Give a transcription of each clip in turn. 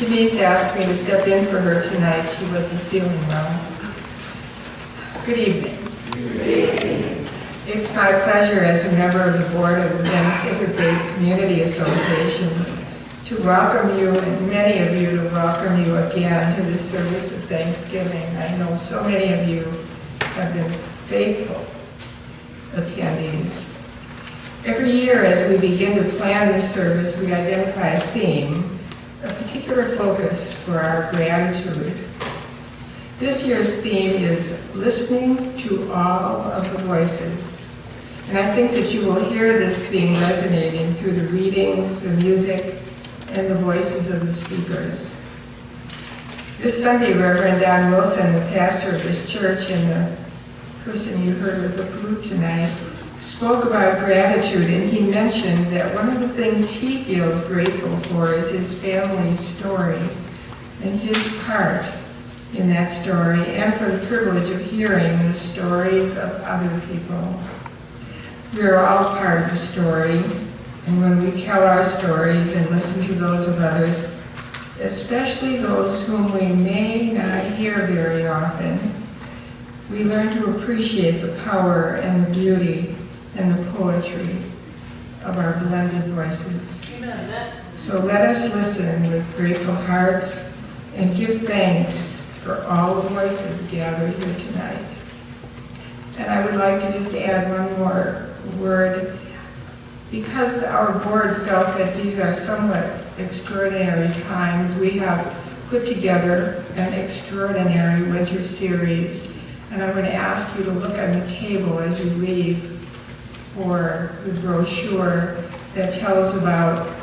Denise asked me to step in for her tonight. She wasn't feeling well. Good evening. Good evening. It's my pleasure as a member of the board of the Venice Interfaith Community Association to welcome you, and many of you to welcome you again to this service of Thanksgiving. I know so many of you have been faithful attendees. Every year as we begin to plan this service, we identify a theme, a particular focus for our gratitude. This year's theme is listening to all of the voices. And I think that you will hear this theme resonating through the readings, the music, and the voices of the speakers. This Sunday, Reverend Don Wilson, the pastor of this church and the person you heard with the flute tonight, spoke about gratitude, and he mentioned that one of the things he feels grateful for is his family's story and his part in that story, and for the privilege of hearing the stories of other people. We are all part of the story, and when we tell our stories and listen to those of others, especially those whom we may not hear very often, we learn to appreciate the power and the beauty and the poetry of our blended voices. Amen. So let us listen with grateful hearts and give thanks for all the voices gathered here tonight. And I would like to just add one more word. Because our board felt that these are somewhat extraordinary times, we have put together an extraordinary winter series. And I'm going to ask you to look on the table as you leave for the brochure that tells about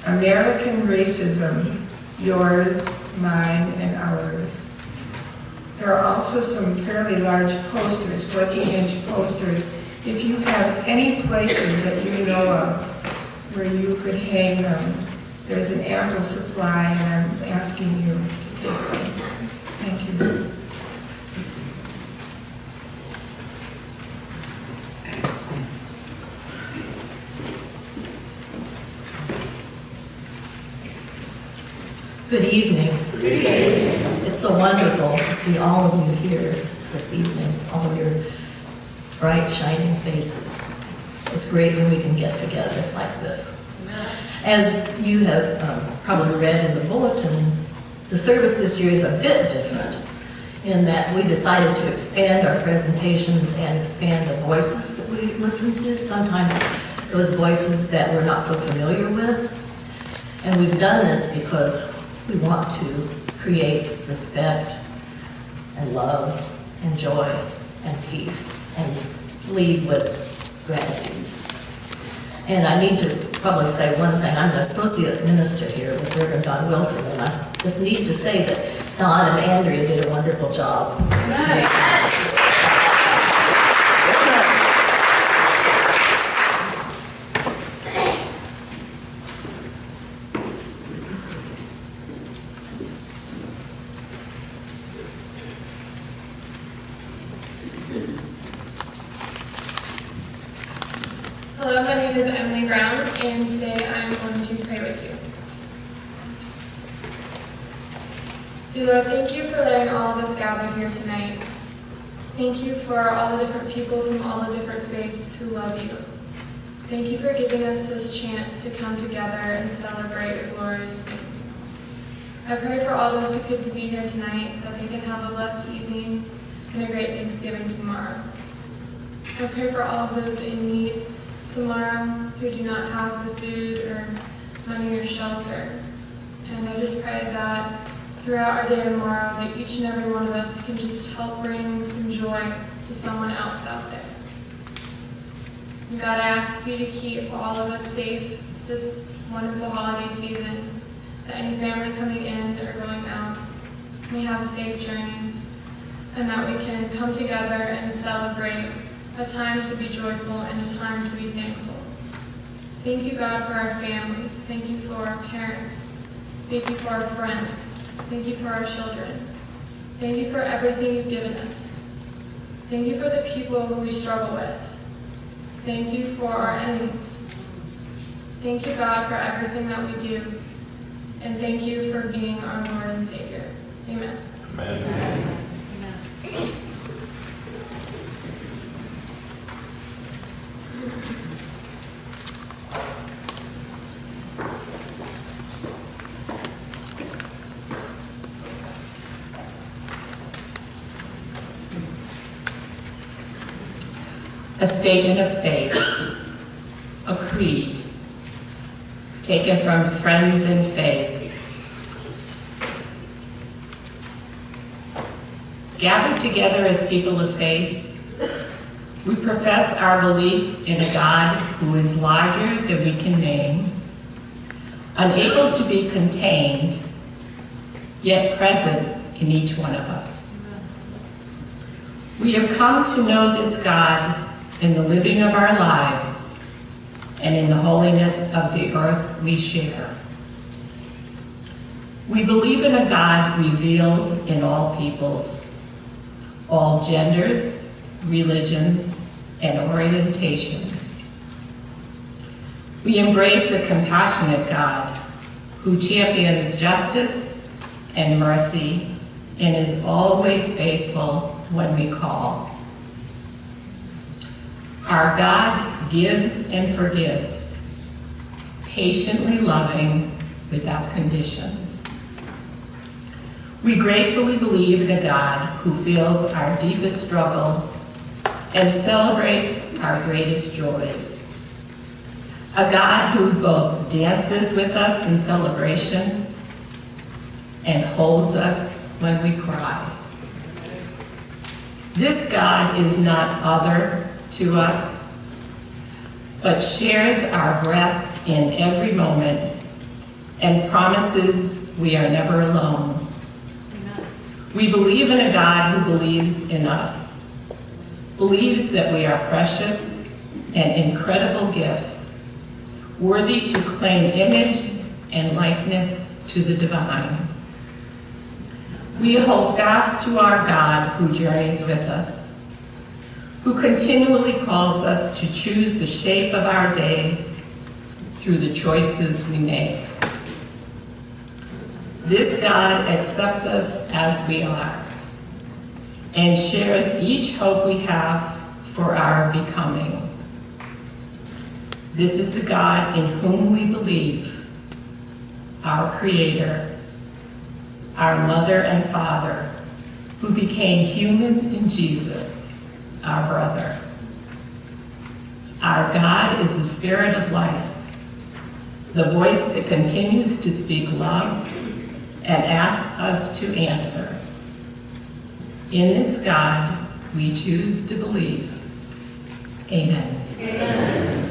American racism, yours, mine, and ours. There are also some fairly large posters, 14-inch posters. If you have any places that you know of where you could hang them, there's an ample supply, and I'm asking you to take them. Thank you. Good evening. Good evening. It's so wonderful to see all of you here this evening, all of your bright, shining faces. It's great when we can get together like this. As you have probably read in the bulletin, the service this year is a bit different in that we decided to expand our presentations and expand the voices that we listen to, sometimes those voices that we're not so familiar with. And we've done this because we want to create respect and love and joy and peace and lead with gratitude. And I need to probably say one thing. I'm the associate minister here with Reverend Don Wilson, and I just need to say that Don and Andrea did a wonderful job. Right. Hello, my name is Emily Brown, and today I'm going to pray with you. Dear Lord, thank you for letting all of us gather here tonight. Thank you for all the different people from all the different faiths who love you. Thank you for giving us this chance to come together and celebrate your glorious name. I pray for all those who couldn't be here tonight, that they can have a blessed evening and a great Thanksgiving tomorrow. I pray for all of those in need tomorrow who do not have the food or money or shelter. And I just pray that throughout our day tomorrow that each and every one of us can just help bring some joy to someone else out there. And God, I ask you to keep all of us safe this wonderful holiday season, that any family coming in or going out may have safe journeys, and that we can come together and celebrate a time to be joyful and a time to be thankful. Thank you, God, for our families. Thank you for our parents. Thank you for our friends. Thank you for our children. Thank you for everything you've given us. Thank you for the people who we struggle with. Thank you for our enemies. Thank you, God, for everything that we do. and thank you for being our Lord and Savior. Amen. Amen. A statement of faith, a creed, taken from Friends in Faith. Gathered together as people of faith, we profess our belief in a God who is larger than we can name, unable to be contained, yet present in each one of us. We have come to know this God in the living of our lives and in the holiness of the earth we share. We believe in a God revealed in all peoples, all genders, religions, and orientations. We embrace a compassionate God who champions justice and mercy and is always faithful when we call. Our God gives and forgives, patiently loving without conditions. We gratefully believe in a God who feels our deepest struggles and celebrates our greatest joys. A God who both dances with us in celebration and holds us when we cry. This God is not other to us, but shares our breath in every moment and promises we are never alone. Amen. We believe in a God who believes in us, believes that we are precious and incredible gifts, worthy to claim image and likeness to the divine. We hold fast to our God who journeys with us, who continually calls us to choose the shape of our days through the choices we make. This God accepts us as we are and shares each hope we have for our becoming. This is the God in whom we believe, our Creator, our Mother and Father, who became human in Jesus, our brother. Our God is the Spirit of life, the voice that continues to speak love and asks us to answer. In this God, we choose to believe. Amen. Amen.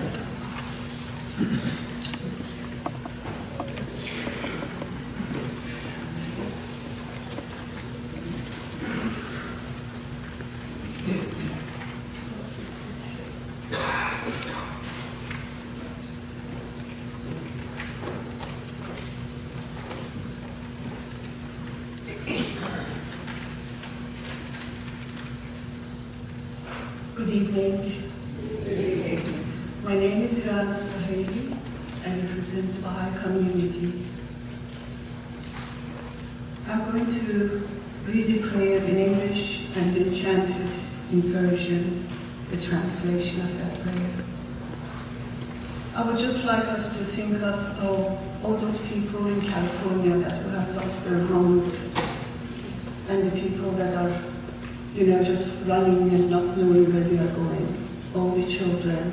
Good evening. My name is Irana Saheli. I represent the Baha'i community. I'm going to read the prayer in English and then chant it in Persian, the translation of that prayer. I would just like us to think of all those people in California that who have lost their homes, and the people that are just running and not knowing where they are going, all the children.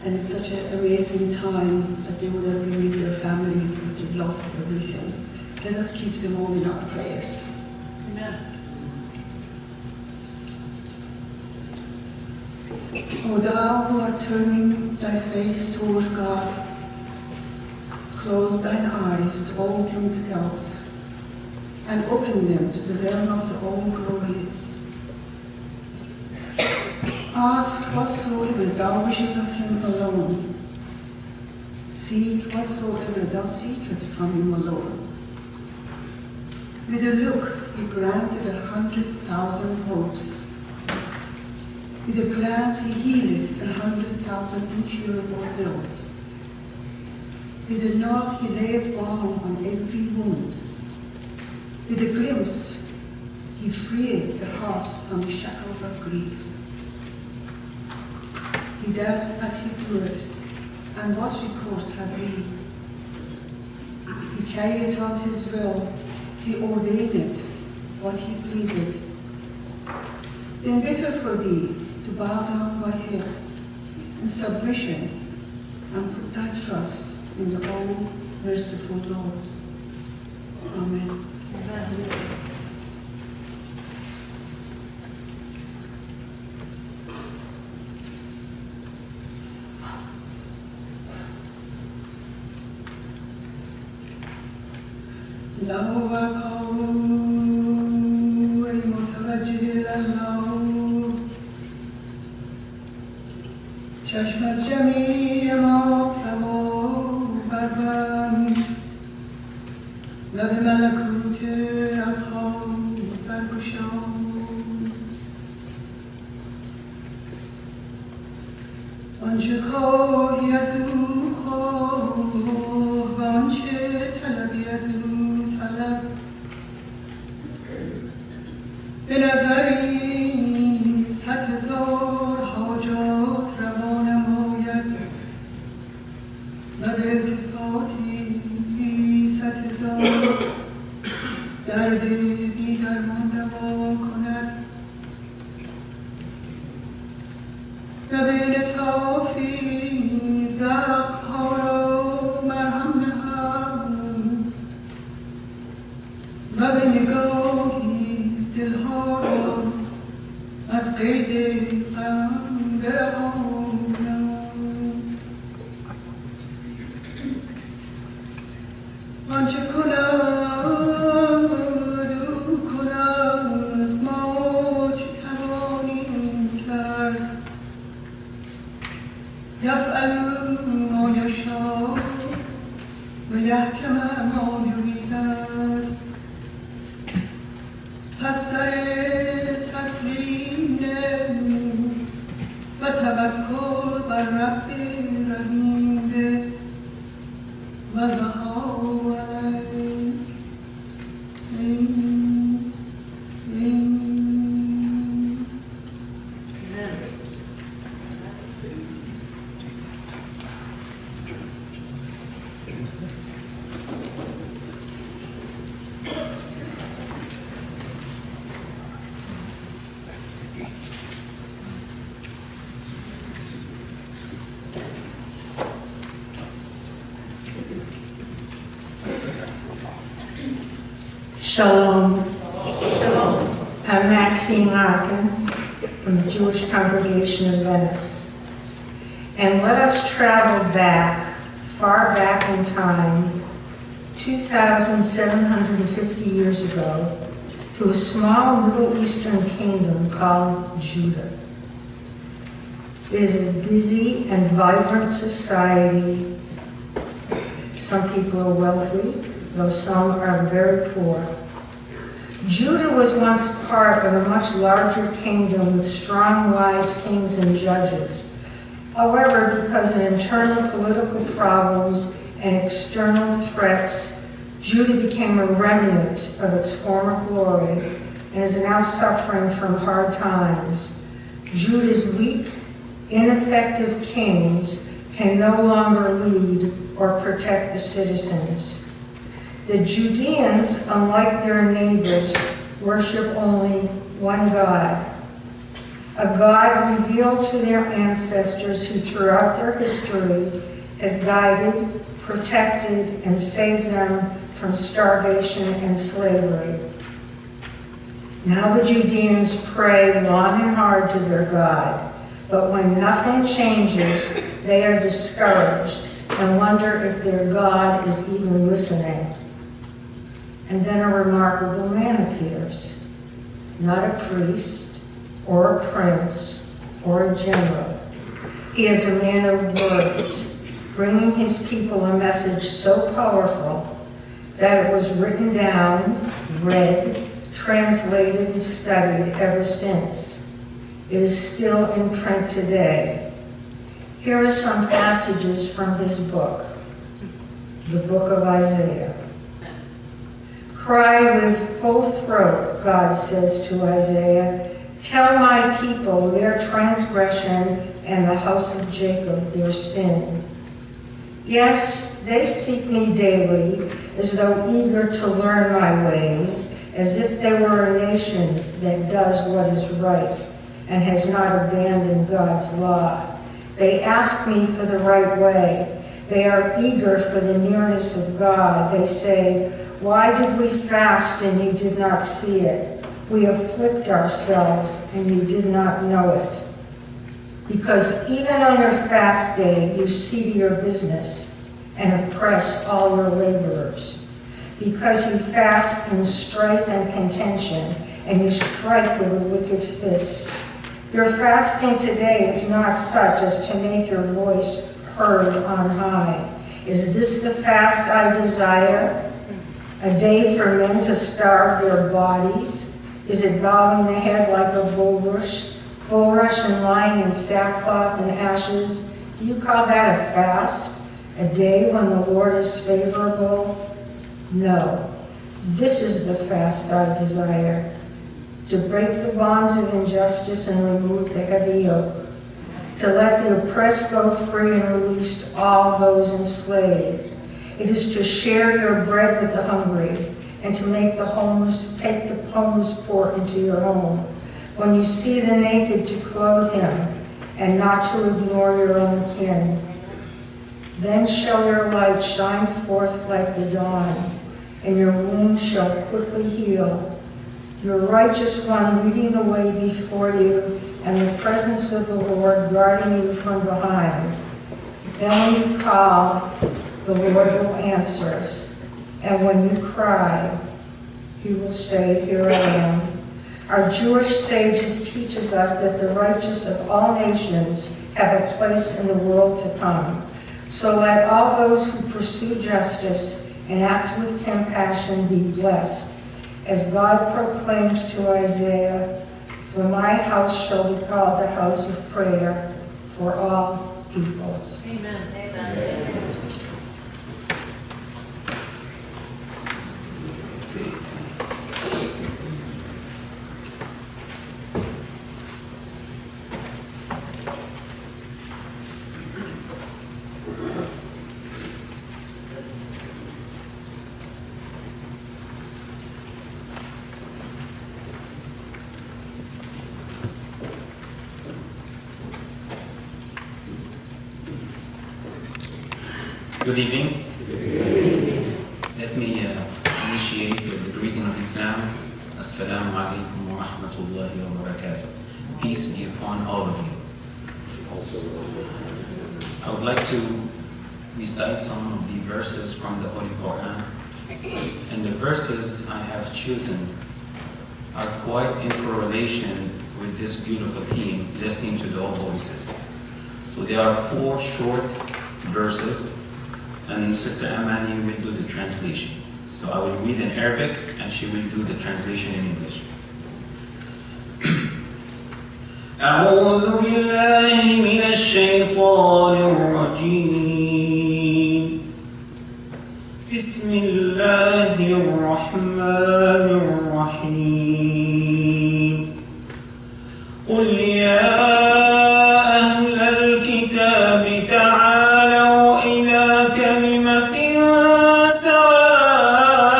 And it's such an amazing time that they would have been with their families, but they've lost everything. Let us keep them all in our prayers. Amen. O thou who art turning thy face towards God, close thine eyes to all things else, and open them to the realm of the all-glorious. Ask whatsoever thou wishes of him alone. Seek whatsoever thou seekest from him alone. With a look he granted 100,000 hopes. With a glance he healed 100,000 incurable ills. Did not he lay a balm on every wound? With a glimpse, he freed the hearts from the shackles of grief. He does that he doeth, and what recourse have we? He carrieth out his will, he ordaineth what he pleaseth. Then better for thee to bow down thy head in submission and put thy trust in the all merciful Lord. Amen. لو وقعوا المتوجه إلى الله چشم از جمیع ما سما بربند و به ملکوت ابها برگشاد آنچه خواهی از او خواه و آنچه طلبی از او طلب به نظری 100,000 حاجات روا نماید و به التفاتی 100,000 درد بی درمان دوا کند و به لطافی زخم‌ها را مرهم نهد و به نگاهی دلها را از قید غم برهانم آنچه کند او کند ما چه توانیم کرد یفعل ما یشاء و یحکم ما یرید است پس سر تسلیم نه و توکل بر رب رحیم به و البها علیک Shalom. Shalom. I'm Maxine Larkin from the Jewish congregation in Venice. And let us travel back, far back in time, 2,750 years ago, to a small Middle Eastern kingdom called Judah. It is a busy and vibrant society. Some people are wealthy, though some are very poor. Judah was once part of a much larger kingdom with strong, wise kings and judges. However, because of internal political problems and external threats, Judah became a remnant of its former glory and is now suffering from hard times. Judah's weak, ineffective kings can no longer lead or protect the citizens. The Judeans, unlike their neighbors, worship only one God, a God revealed to their ancestors who throughout their history has guided, protected, and saved them from starvation and slavery. Now the Judeans pray long and hard to their God, but when nothing changes, they are discouraged and wonder if their God is even listening. And then a remarkable man appears, not a priest or a prince or a general. He is a man of words, bringing his people a message so powerful that it was written down, read, translated, and studied ever since. It is still in print today. Here are some passages from his book. the book of Isaiah. Cry with full throat, God says to Isaiah. Tell my people their transgression and the house of Jacob their sin. Yes, they seek me daily, as though eager to learn my ways, as if they were a nation that does what is right and has not abandoned God's law. They ask me for the right way. They are eager for the nearness of God. They say, why did we fast and you did not see it? We afflict ourselves and you did not know it. Because even on your fast day, you see to your business and oppress all your laborers. Because you fast in strife and contention, and you strike with a wicked fist. Your fasting today is not such as to make your voice heard on high. Is this the fast I desire? A day for men to starve their bodies? Is it bowing the head like a bulrush and lying in sackcloth and ashes? Do you call that a fast? A day when the Lord is favorable? No. This is the fast I desire. To break the bonds of injustice and remove the heavy yoke. To let the oppressed go free and release all those enslaved. It is to share your bread with the hungry and to make the homeless, take the homeless poor into your home. When you see the naked, to clothe him and not to ignore your own kin. Then shall your light shine forth like the dawn, and your wounds shall quickly heal. Your righteous one leading the way before you, and the presence of the Lord guarding you from behind. Then when you call, the Lord will answer. And when you cry, he will say, here I am. Our Jewish sages teaches us that the righteous of all nations have a place in the world to come. So let all those who pursue justice and act with compassion be blessed. As God proclaims to Isaiah, for my house shall be called the house of prayer for all peoples. Amen. Amen. Good evening. Let me initiate with the greeting of Islam. Assalamu alaikum wa rahmatullahi wa barakatuh. Peace be upon all of you. I would like to recite some of the verses from the Holy Quran. And the verses I have chosen are quite in correlation with this beautiful theme, listening to the voices. So there are 4 short verses, and Sister Amani will do the translation. So I will read in Arabic and she will do the translation in English. أعوذ بالله من الشيطان الرجيم بسم الله الرحمن الرحيم قل يا أهل الكتاب تعالوا إلى كلمة سواء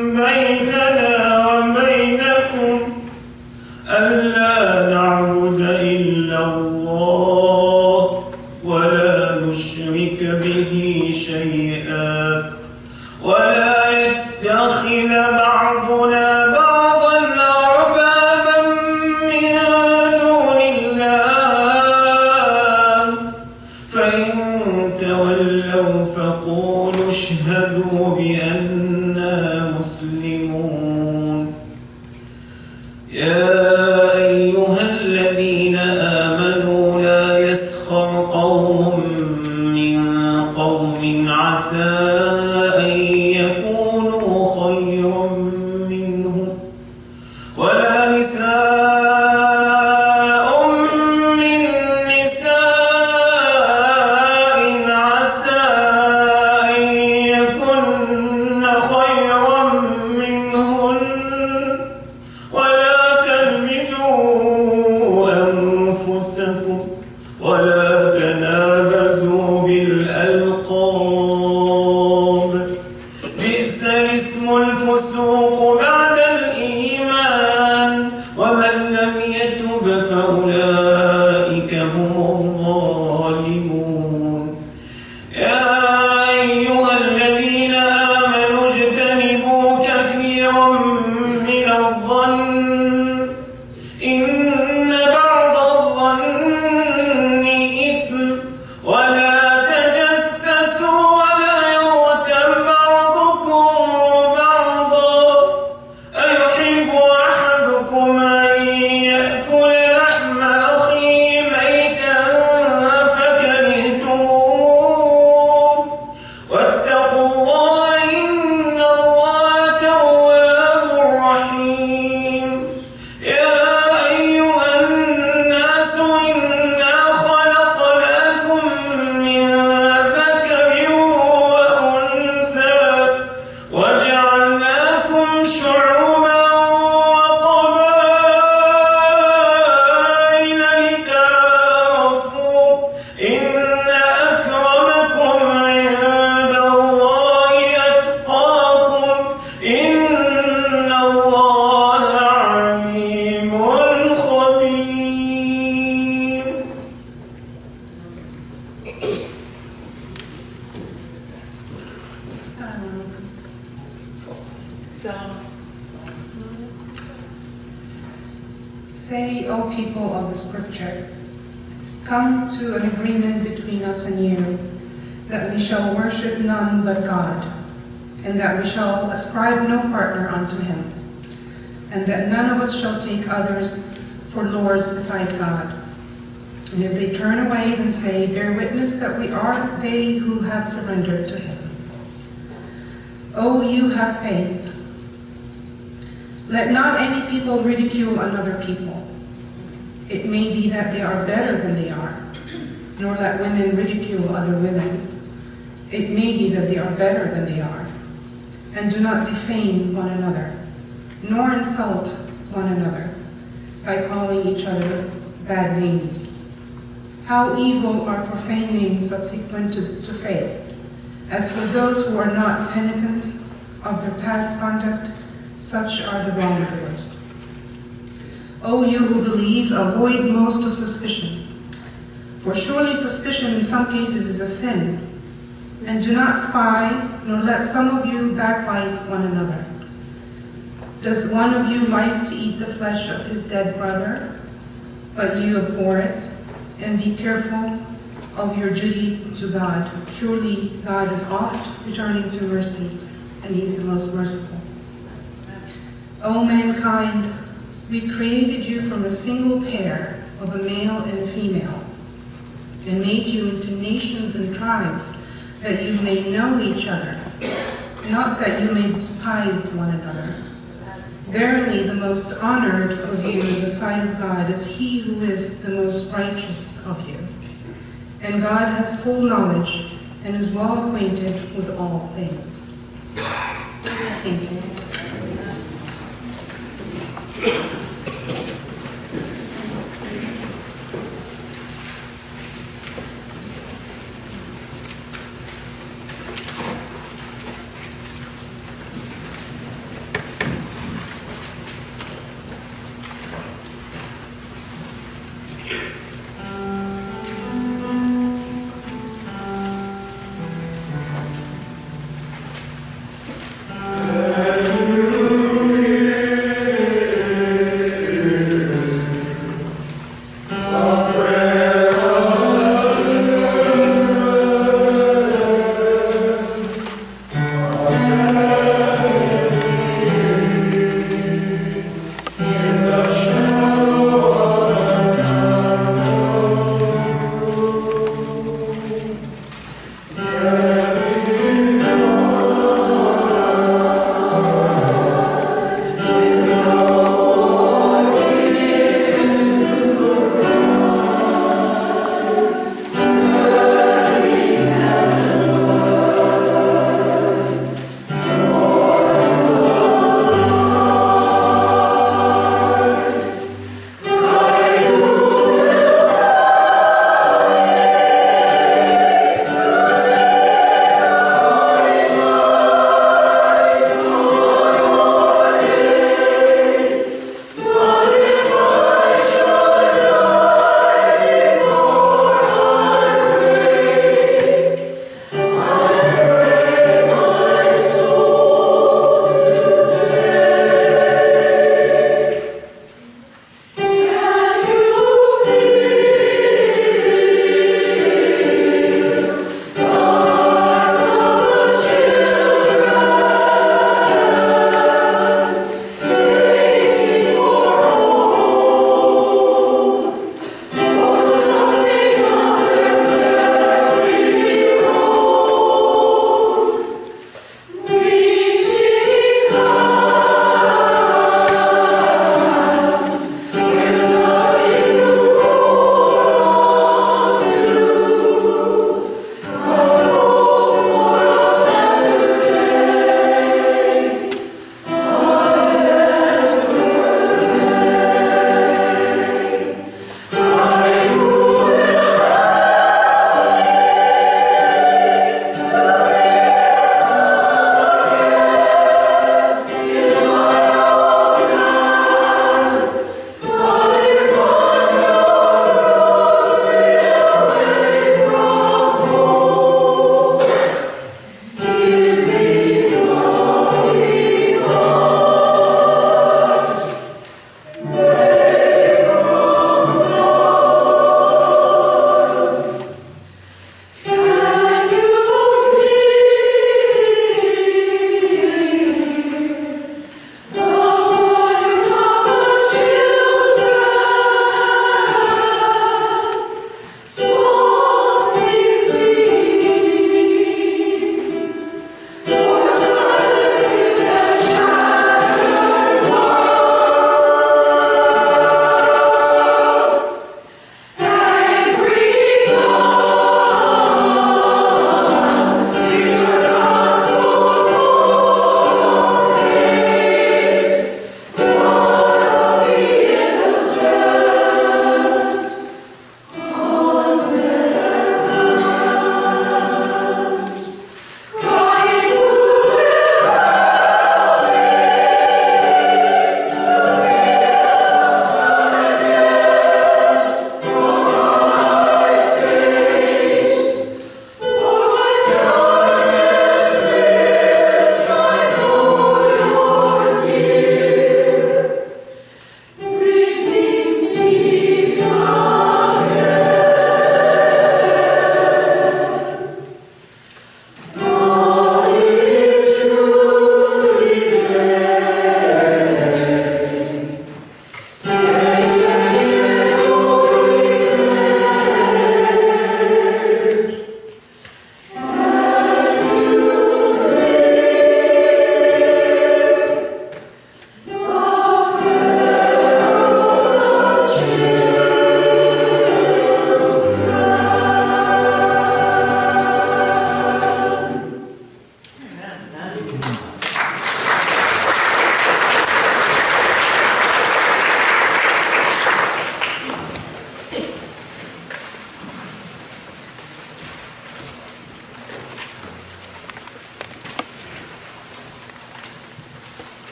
بيننا وبينكم ألا نعبد إلا الله ولا نشرك به شيئا ولا يتخذ بعضنا بعضا أربابا من دون الله فإن تولوا فقولوا اشهدوا بأننا مسلمون يا أيها الذين آمنوا لا يسخر قوم من قوم عسى أن يكونوا خيرا منهم ولا نساء من نساء عسى أن بينكم ولا تنابزوا بالألقاب بئس الاسم الفسوق بعد الإيمان ومن لم يتب فأولئك هم الظالمون يا أيها الذين آمنوا اجتنبوا كثيرا من الظن إن بعض الظن إثم ولا تجسسوا ولا يغتب بعضكم بعضا أيحب أحدكم أن يأكل لحم أخيه ميتا فكرهتموه واتقوا الله إن الله تواب رحيم يا أيها الناس إنا خلقناكم من ذكر وأنثى وجعلناكم شعوبا وقبائل لتعارفوا إن أكرمكم عند الله أتقاكم إن الله عليم خبير. Say, O people of the Scripture, come to an agreement between us and you, that we shall worship none but God, and that we shall ascribe no partner unto him, and that none of us shall take others for lords beside God. And if they turn away, then say, bear witness that we are they who have surrendered to him. O you have faith. Let not any people ridicule another people. It may be that they are better than they are, nor let women ridicule other women. It may be that they are better than they are. And do not defame one another, nor insult one another by calling each other bad names. How evil are profane names subsequent to faith. As for those who are not penitent of their past conduct, such are the wrongdoers. O you who believe, avoid most of suspicion. For surely suspicion in some cases is a sin. And do not spy, nor let some of you backbite one another. Does one of you like to eat the flesh of his dead brother? But you abhor it, and be careful of your duty to God. Surely God is oft returning to mercy, and he's the most merciful. O mankind, we created you from a single pair of a male and a female, and made you into nations and tribes, that you may know each other, not that you may despise one another. Verily, the most honored of you in the sight of God is he who is the most righteous of you. And God has full knowledge and is well acquainted with all things. Thank you.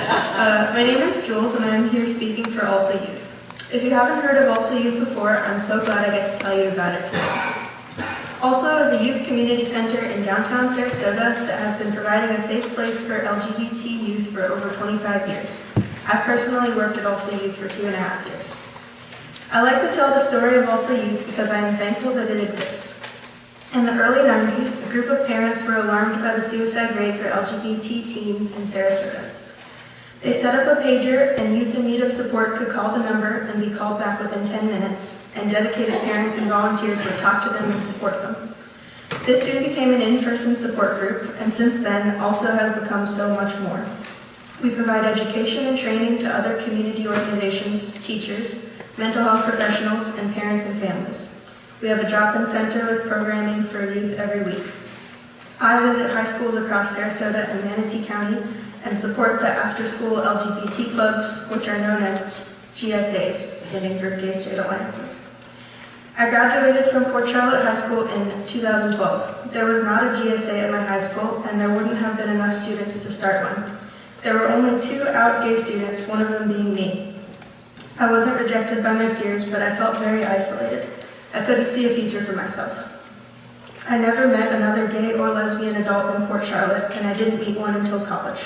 My name is Jules, and I'm here speaking for Also Youth. If you haven't heard of Also Youth before, I'm so glad I get to tell you about it today. Also is a youth community center in downtown Sarasota that has been providing a safe place for LGBT youth for over 25 years. I've personally worked at Also Youth for 2.5 years. I like to tell the story of Also Youth because I am thankful that it exists. In the early 90s, a group of parents were alarmed by the suicide rate for LGBT teens in Sarasota. They set up a pager, and youth in need of support could call the number and be called back within 10 minutes, and dedicated parents and volunteers would talk to them and support them. This soon became an in-person support group, and since then also has become so much more. We provide education and training to other community organizations, teachers, mental health professionals, and parents and families. We have a drop-in center with programming for youth every week. I visit high schools across Sarasota and Manatee County and support the after-school LGBT clubs, which are known as GSAs, standing for Gay Straight Alliances. I graduated from Port Charlotte High School in 2012. There was not a GSA at my high school, and there wouldn't have been enough students to start one. There were only 2 out gay students, one of them being me. I wasn't rejected by my peers, but I felt very isolated. I couldn't see a future for myself. I never met another gay or lesbian adult in Port Charlotte, and I didn't meet one until college.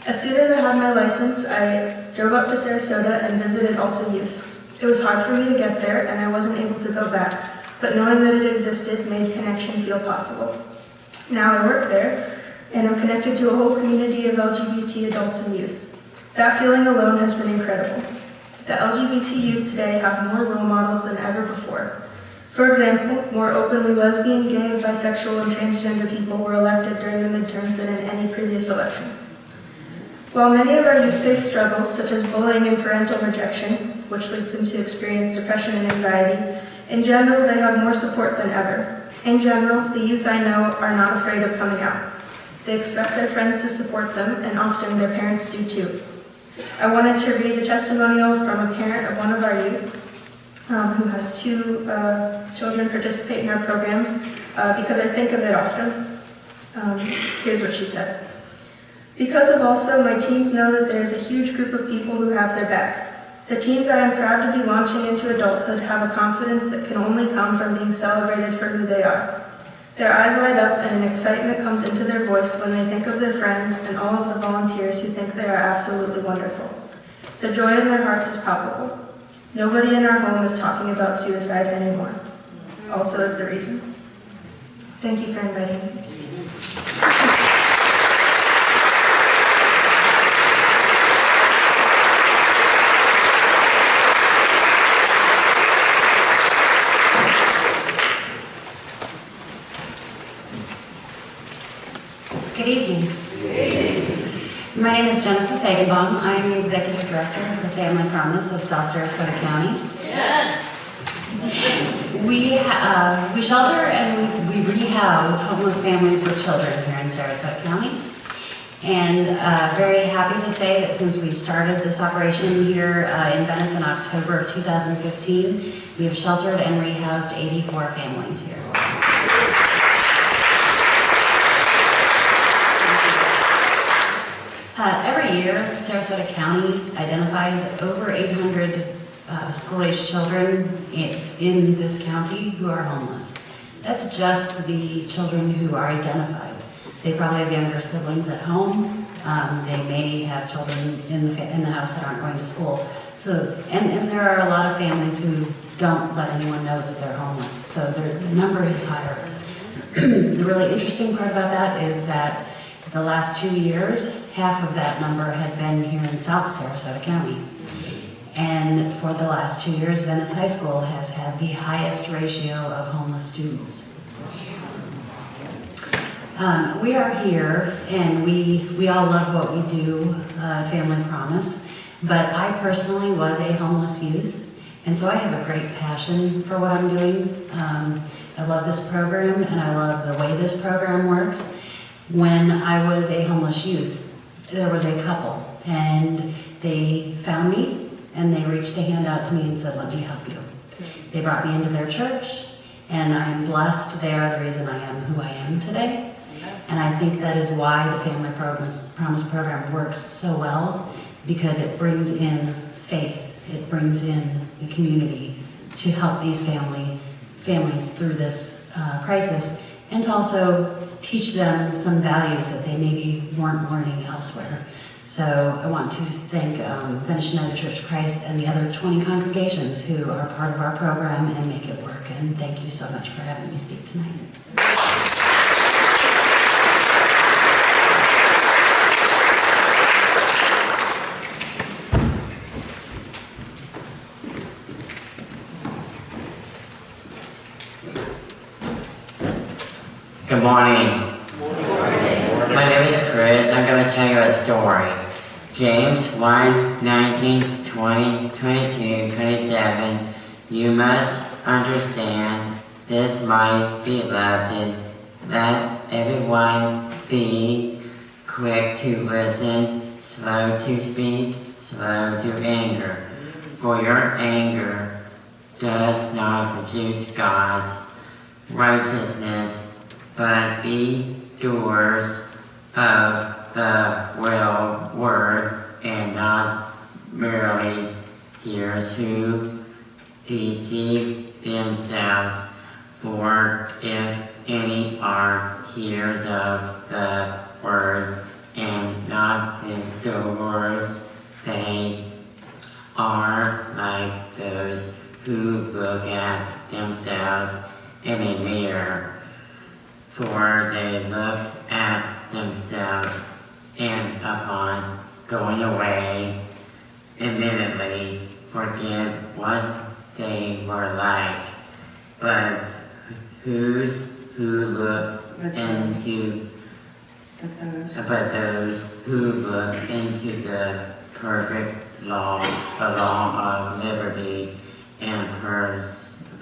As soon as I had my license, I drove up to Sarasota and visited Also Youth. It was hard for me to get there, and I wasn't able to go back, but knowing that it existed made connection feel possible. Now I work there, and I'm connected to a whole community of LGBT adults and youth. That feeling alone has been incredible. The LGBT youth today have more role models than ever before. For example, more openly lesbian, gay, bisexual, and transgender people were elected during the midterms than in any previous election. While many of our youth face struggles, such as bullying and parental rejection, which leads them to experience depression and anxiety, in general, they have more support than ever. In general, the youth I know are not afraid of coming out. They expect their friends to support them, and often their parents do too. I wanted to read a testimonial from a parent of one of our youth, who has 2 children participate in our programs, because I think of it often. Here's what she said. Because of Also, my teens know that there is a huge group of people who have their back. The teens I am proud to be launching into adulthood have a confidence that can only come from being celebrated for who they are. Their eyes light up and an excitement comes into their voice when they think of their friends and all of the volunteers who think they are absolutely wonderful. The joy in their hearts is palpable. Nobody in our home is talking about suicide anymore. Also is the reason. Thank you for inviting me to speak. Good evening. My name is Jennifer Fagenbaum. I am the Executive Director for Family Promise of South Sarasota County. We shelter and we rehouse homeless families with children here in Sarasota County. And very happy to say that since we started this operation here in Venice in October of 2015, we have sheltered and rehoused 84 families here. Every year, Sarasota County identifies over 800 school-aged children in this county who are homeless. That's just the children who are identified. They probably have younger siblings at home. They may have children in the house that aren't going to school. So, and there are a lot of families who don't let anyone know that they're homeless. So the number is higher. The really interesting part about that is that the last 2 years, half of that number has been here in South Sarasota County. And for the last 2 years, Venice High School has had the highest ratio of homeless students. We are here, and we all love what we do, Family Promise, but I personally was a homeless youth, and so I have a great passion for what I'm doing. I love this program, and I love the way this program works. When I was a homeless youth, there was a couple, and they found me, and they reached a hand out to me and said, "Let me help you." They brought me into their church, and I am blessed. They are the reason I am who I am today. And I think that is why the Family Promise Program works so well, because it brings in faith, it brings in the community to help these families through this crisis, and to also teach them some values that they maybe weren't learning elsewhere. So I want to thank Venice United Church of Christ and the other 20 congregations who are part of our program and make it work. And thank you so much for having me speak tonight. Good morning. My name is Chris. I'm going to tell you a story. James 1, 19, 20, 22, 27. You must understand this, my beloved, that everyone be quick to listen, slow to speak, slow to anger. For your anger does not produce God's righteousness, but be doers of the word and not merely hearers who deceive themselves. For if any are hearers of the word and not the doers, they are like those who look at themselves in a mirror. For they look at themselves and upon going away immediately forget what they were like. But those who look into the perfect law, the law of liberty, and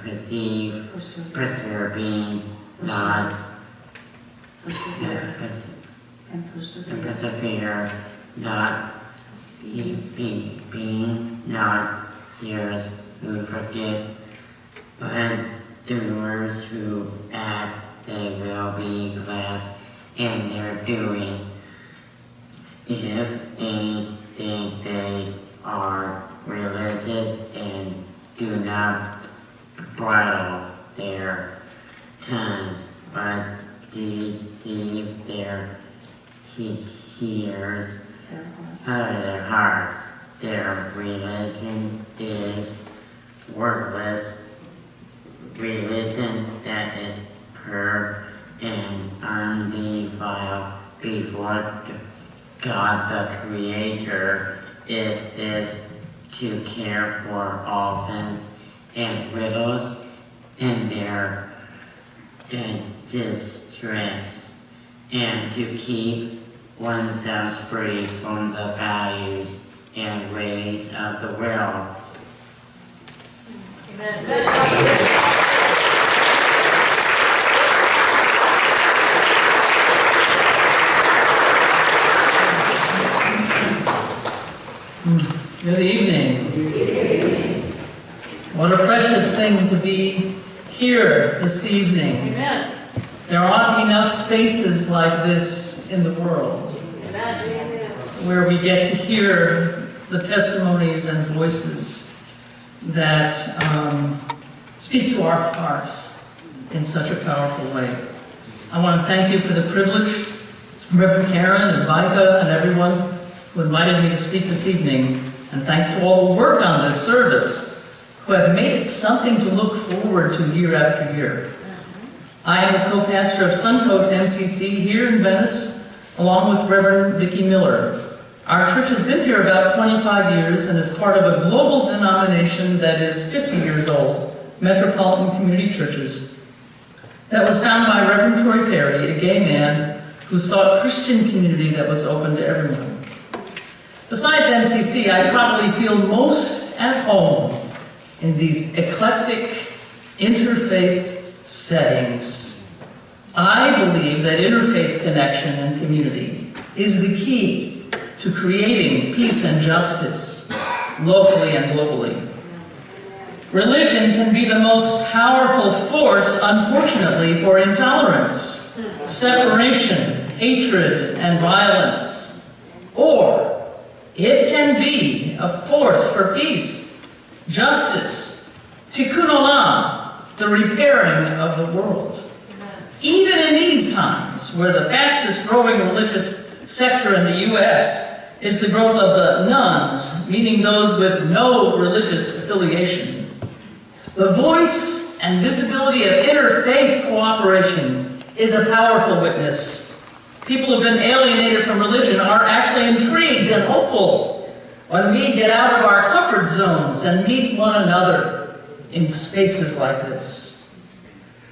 persevere, being not persevere, not being not hearers who forget, but doers who act. They will be blessed in their doing. If any think they are religious and do not bridle their tongues, but deceive their hearers, their hearts. Their religion is worthless. Religion that is pure and undefiled before God the Creator is this: to care for orphans and widows in their distress, and to keep oneself free from the values and ways of the world. Good evening. What a precious thing to be here this evening. Amen. There aren't enough spaces like this in the world where we get to hear the testimonies and voices that speak to our hearts in such a powerful way. I want to thank you for the privilege, Reverend Karen and VICA and everyone who invited me to speak this evening. And thanks to all who worked on this service, who have made it something to look forward to year after year. I am a co-pastor of Suncoast MCC here in Venice, along with Reverend Vicki Miller. Our church has been here about 25 years and is part of a global denomination that is 50 years old, Metropolitan Community Churches, that was founded by Reverend Troy Perry, a gay man who sought Christian community that was open to everyone. Besides MCC, I probably feel most at home in these eclectic interfaith settings. I believe that interfaith connection and community is the key to creating peace and justice locally and globally. Religion can be the most powerful force, unfortunately, for intolerance, separation, hatred and violence. Or it can be a force for peace, justice, tikkun olam, the repairing of the world. Even in these times, where the fastest growing religious sector in the U.S. is the growth of the nones, meaning those with no religious affiliation, the voice and visibility of interfaith cooperation is a powerful witness. People who have been alienated from religion are actually intrigued and hopeful when we get out of our comfort zones and meet one another in spaces like this.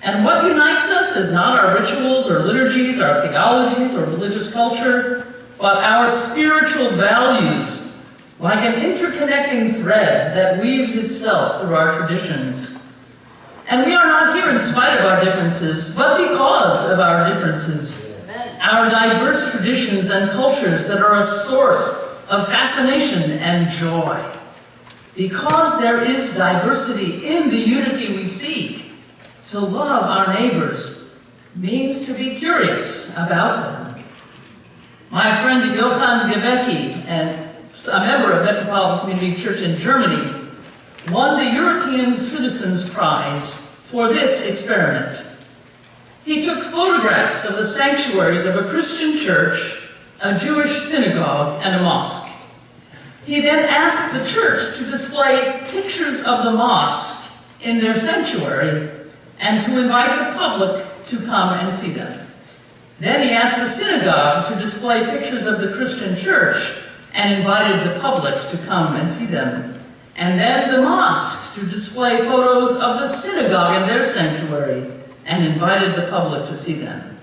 And what unites us is not our rituals or liturgies, our theologies or religious culture, but our spiritual values, like an interconnecting thread that weaves itself through our traditions. And we are not here in spite of our differences, but because of our differences. Our diverse traditions and cultures that are a source of fascination and joy. Because there is diversity in the unity we seek, to love our neighbors means to be curious about them. My friend Johann Gebecki, and a member of Metropolitan Community Church in Germany, won the European Citizens Prize for this experiment. He took photographs of the sanctuaries of a Christian church, a Jewish synagogue, and a mosque. He then asked the church to display pictures of the mosque in their sanctuary and to invite the public to come and see them. Then he asked the synagogue to display pictures of the Christian church and invited the public to come and see them. And then the mosque to display photos of the synagogue in their sanctuary and invited the public to see them.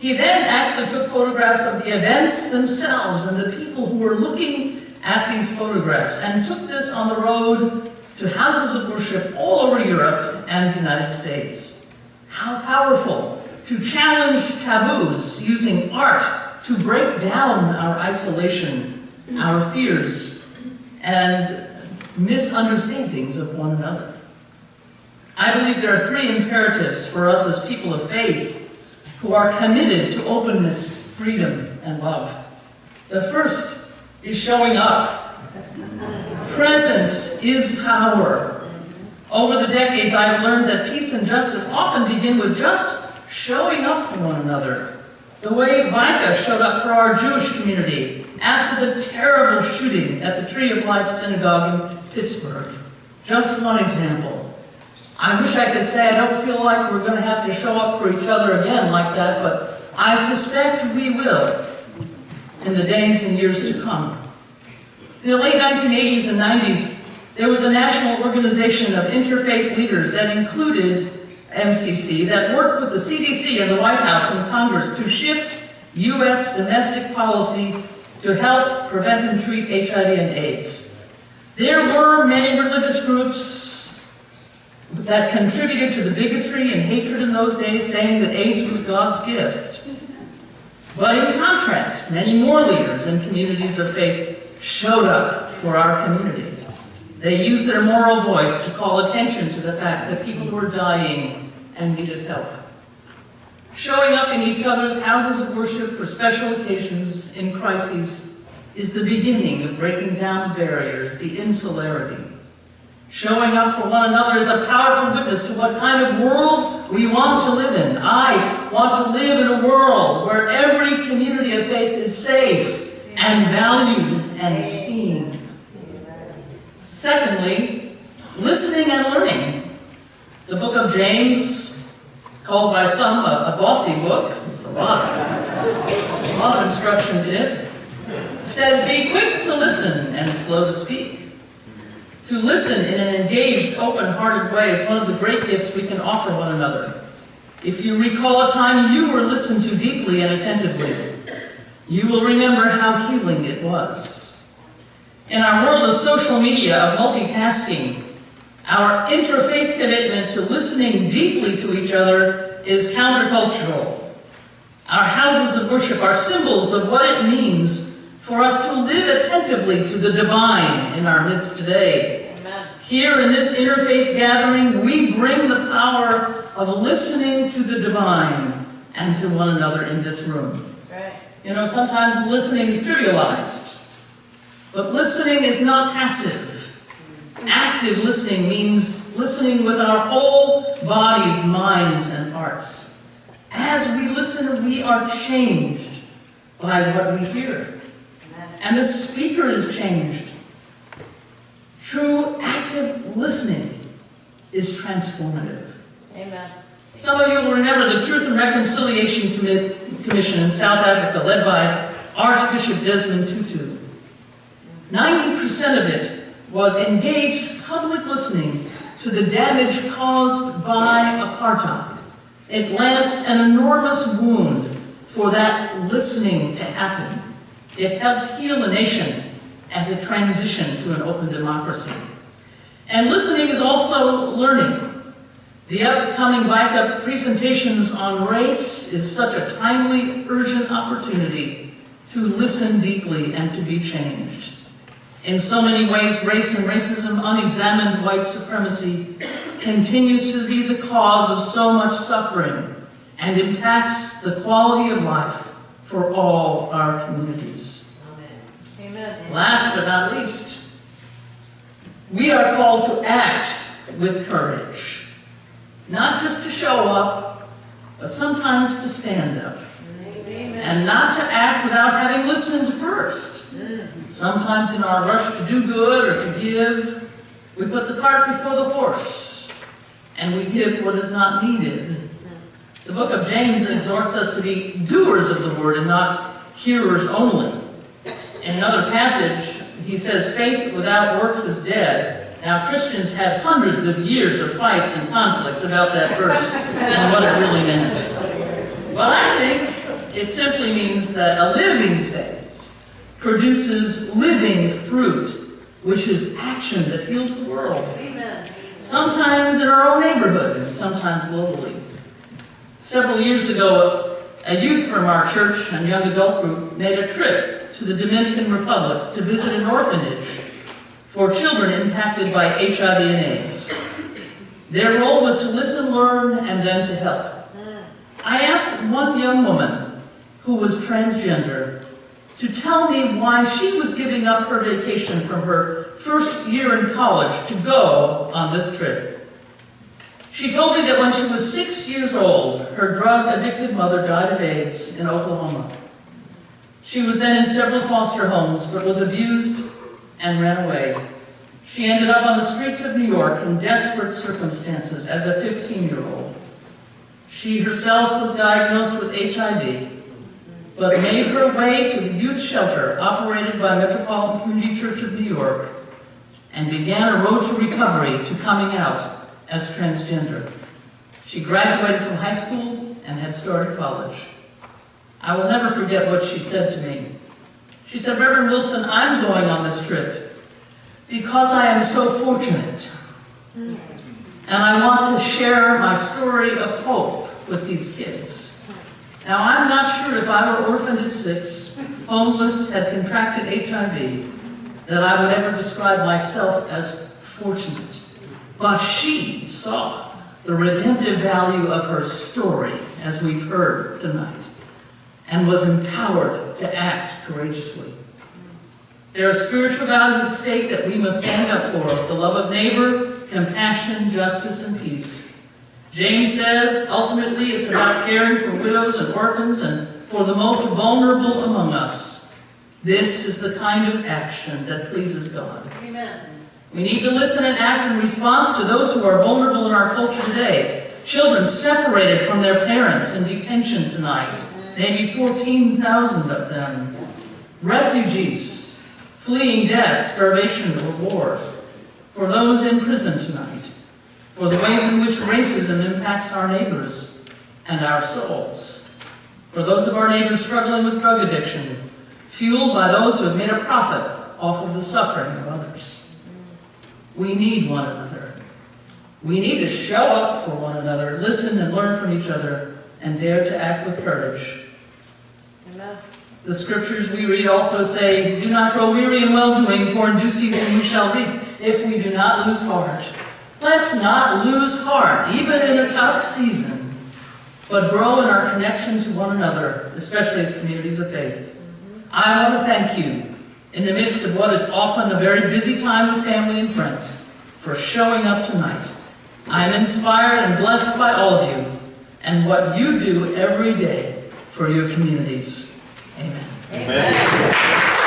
He then actually took photographs of the events themselves and the people who were looking at these photographs and took this on the road to houses of worship all over Europe and the United States. How powerful to challenge taboos using art to break down our isolation, our fears, and misunderstandings of one another. I believe there are three imperatives for us as people of faith who are committed to openness, freedom, and love. The first is showing up. Presence is power. Over the decades, I've learned that peace and justice often begin with just showing up for one another. The way VICA showed up for our Jewish community after the terrible shooting at the Tree of Life Synagogue in Pittsburgh. Just one example. I wish I could say I don't feel like we're going to have to show up for each other again like that, but I suspect we will in the days and years to come. In the late 1980s and 90s, there was a national organization of interfaith leaders that included MCC that worked with the CDC and the White House and Congress to shift U.S. domestic policy to help prevent and treat HIV and AIDS. There were many religious groups that contributed to the bigotry and hatred in those days, saying that AIDS was God's gift. But in contrast, many more leaders and communities of faith showed up for our community. They used their moral voice to call attention to the fact that people were dying and needed help. Showing up in each other's houses of worship for special occasions in crises is the beginning of breaking down the barriers, the insularity. Showing up for one another is a powerful witness to what kind of world we want to live in. I want to live in a world where every community of faith is safe and valued and seen. Secondly, listening and learning. The book of James, called by some a bossy book, there's a lot of instruction in it, says, be quick to listen and slow to speak. To listen in an engaged, open-hearted way is one of the great gifts we can offer one another. If you recall a time you were listened to deeply and attentively, you will remember how healing it was. In our world of social media, of multitasking, our interfaith commitment to listening deeply to each other is countercultural. Our houses of worship are symbols of what it means for us to live attentively to the divine in our midst today. Amen. Here in this interfaith gathering, we bring the power of listening to the divine and to one another in this room. Right. You know, sometimes listening is trivialized. But listening is not passive. Active listening means listening with our whole bodies, minds, and hearts. As we listen, we are changed by what we hear. And the speaker is changed. True active listening is transformative. Amen. Some of you will remember the Truth and Reconciliation Commission in South Africa, led by Archbishop Desmond Tutu. 90% of it was engaged public listening to the damage caused by apartheid. It lanced an enormous wound for that listening to happen. It helped heal a nation as it transitioned to an open democracy. And listening is also learning. The upcoming VICA presentations on race is such a timely, urgent opportunity to listen deeply and to be changed. In so many ways, race and racism, unexamined white supremacy, continues to be the cause of so much suffering and impacts the quality of life for all our communities. Amen. Last but not least, we are called to act with courage. Not just to show up, but sometimes to stand up. And not to act without having listened first. Sometimes in our rush to do good or to give, we put the cart before the horse, and we give what is not needed. The book of James exhorts us to be doers of the word and not hearers only. In another passage, he says, faith without works is dead. Now, Christians had hundreds of years of fights and conflicts about that verse and what it really meant. But I think it simply means that a living faith produces living fruit, which is action that heals the world. Amen. Sometimes in our own neighborhood and sometimes globally. Several years ago, a youth from our church and young adult group made a trip to the Dominican Republic to visit an orphanage for children impacted by HIV and AIDS. Their role was to listen, learn, and then to help. I asked one young woman who was transgender to tell me why she was giving up her vacation from her first year in college to go on this trip. She told me that when she was 6 years old, her drug-addicted mother died of AIDS in Oklahoma. She was then in several foster homes, but was abused and ran away. She ended up on the streets of New York in desperate circumstances as a 15-year-old. She herself was diagnosed with HIV, but made her way to the youth shelter operated by Metropolitan Community Church of New York and began a road to recovery, to coming out as transgender. She graduated from high school and had started college. I will never forget what she said to me. She said, Reverend Wilson, I'm going on this trip because I am so fortunate. And I want to share my story of hope with these kids. Now, I'm not sure if I were orphaned at 6, homeless, had contracted HIV, that I would ever describe myself as fortunate. But she saw the redemptive value of her story, as we've heard tonight, and was empowered to act courageously. There are spiritual values at stake that we must stand up for: the love of neighbor, compassion, justice, and peace. James says, ultimately, it's about caring for widows and orphans and for the most vulnerable among us. This is the kind of action that pleases God. Amen. We need to listen and act in response to those who are vulnerable in our culture today. Children separated from their parents in detention tonight, maybe 14,000 of them. Refugees fleeing death, starvation, or war. For those in prison tonight. For the ways in which racism impacts our neighbors and our souls. For those of our neighbors struggling with drug addiction, fueled by those who have made a profit off of the suffering of others. We need one another. We need to show up for one another, listen and learn from each other, and dare to act with courage. Amen. The scriptures we read also say, do not grow weary in well-doing, for in due season we shall reap, if we do not lose heart. Let's not lose heart, even in a tough season. but grow in our connection to one another, especially as communities of faith. I want to thank you, in the midst of what is often a very busy time with family and friends, for showing up tonight. I am inspired and blessed by all of you and what you do every day for your communities. Amen. Amen.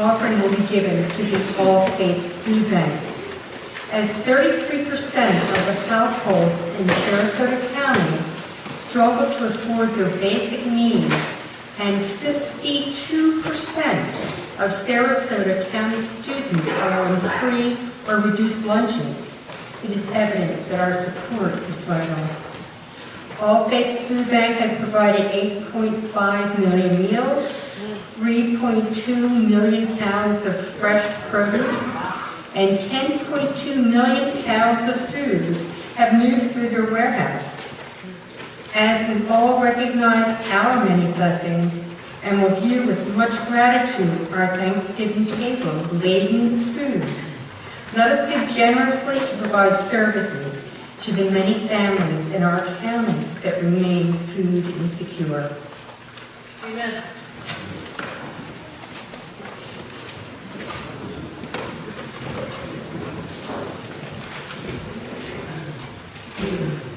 offering will be given to the All Faiths Food Bank. As 33% of the households in Sarasota County struggle to afford their basic needs, and 52% of Sarasota County students are on free or reduced lunches, it is evident that our support is vital. All Faiths Food Bank has provided 8.5 million meals, 3.2 million pounds of fresh produce, and 10.2 million pounds of food have moved through their warehouse. As we all recognize our many blessings and will view with much gratitude our Thanksgiving tables laden with food, let us give generously to provide services to the many families in our county that remain food insecure. Amen. Thank you.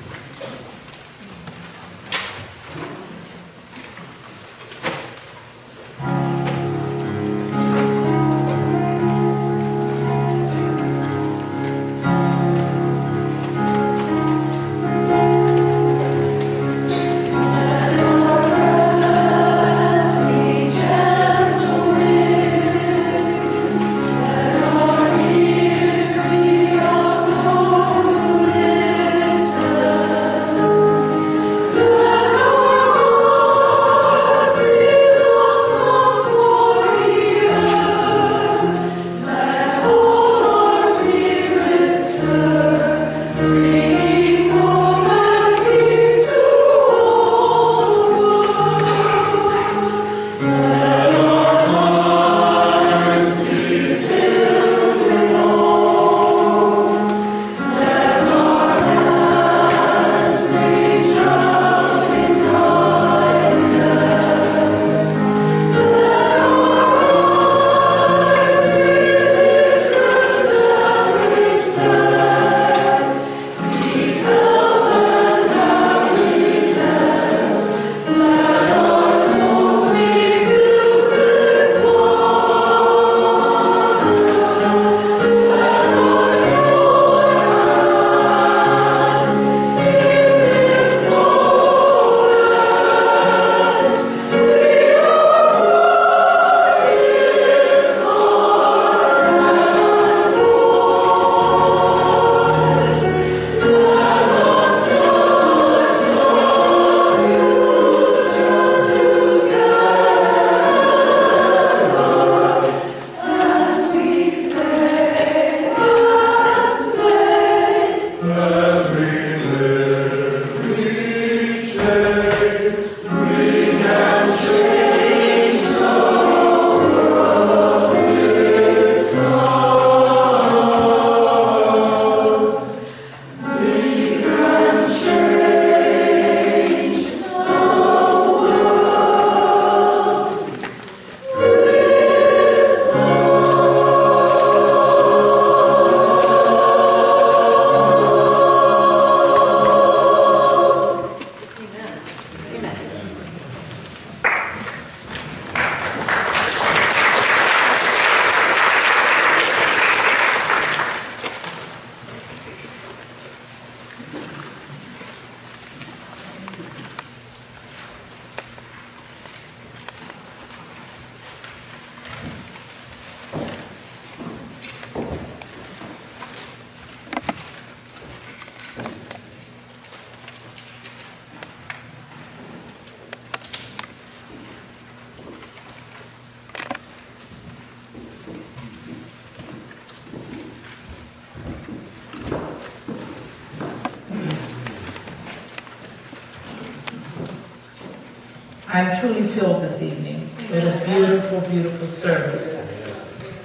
I'm truly filled this evening with a beautiful, beautiful service.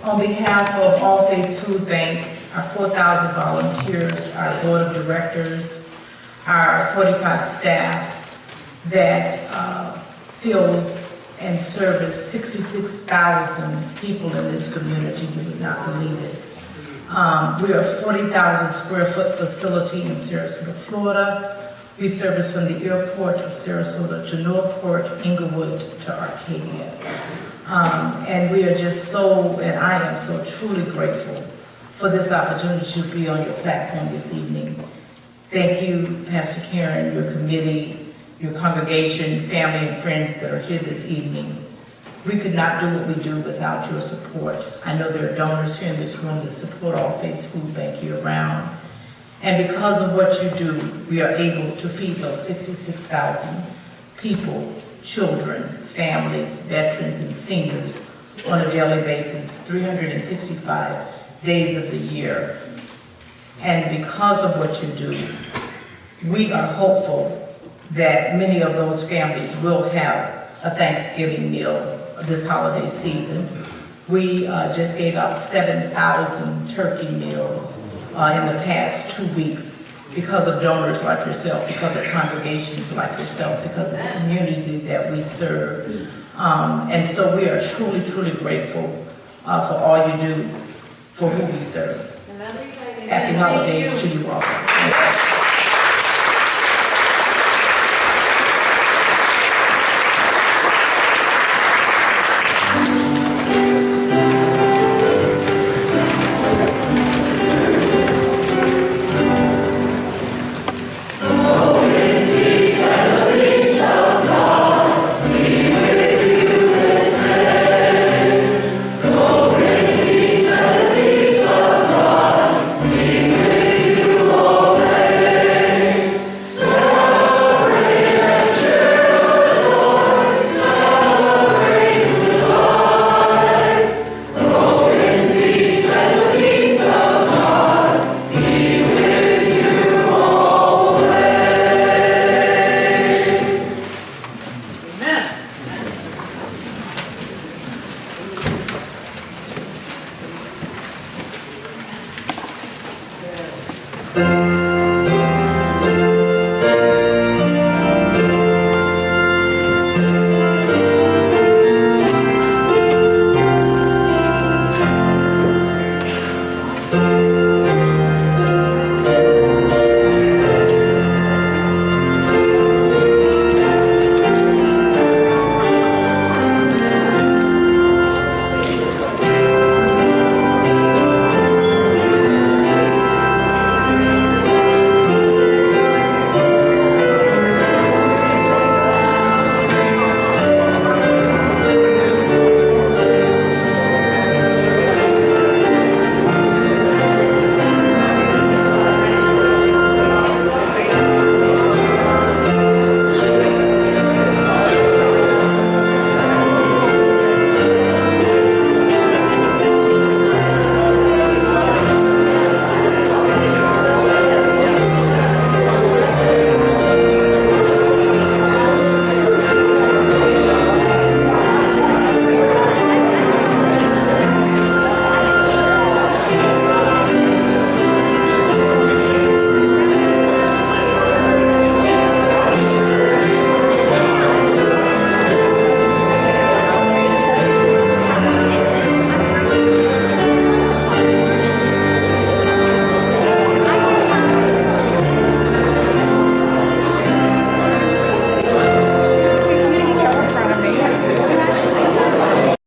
On behalf of All Faiths Food Bank, our 4,000 volunteers, our board of directors, our 45 staff that fills and service 66,000 people in this community, you would not believe it. We are a 40,000 square foot facility in Sarasota, Florida. We service from the airport of Sarasota to Northport, Inglewood to Arcadia. And we are just so, and I am so truly grateful for this opportunity to be on your platform this evening. Thank you, Pastor Karen, your committee, your congregation, family and friends that are here this evening. We could not do what we do without your support. I know there are donors here in this room that support All Faiths Food Bank year-round. And because of what you do, we are able to feed those 66,000 people, children, families, veterans, and seniors on a daily basis, 365 days of the year. And because of what you do, we are hopeful that many of those families will have a Thanksgiving meal this holiday season. We just gave out 7,000 turkey meals in the past 2 weeks because of donors like yourself, because of congregations like yourself, because of the community that we serve. And so we are truly, truly grateful for all you do for who we serve. Happy holidays to you all.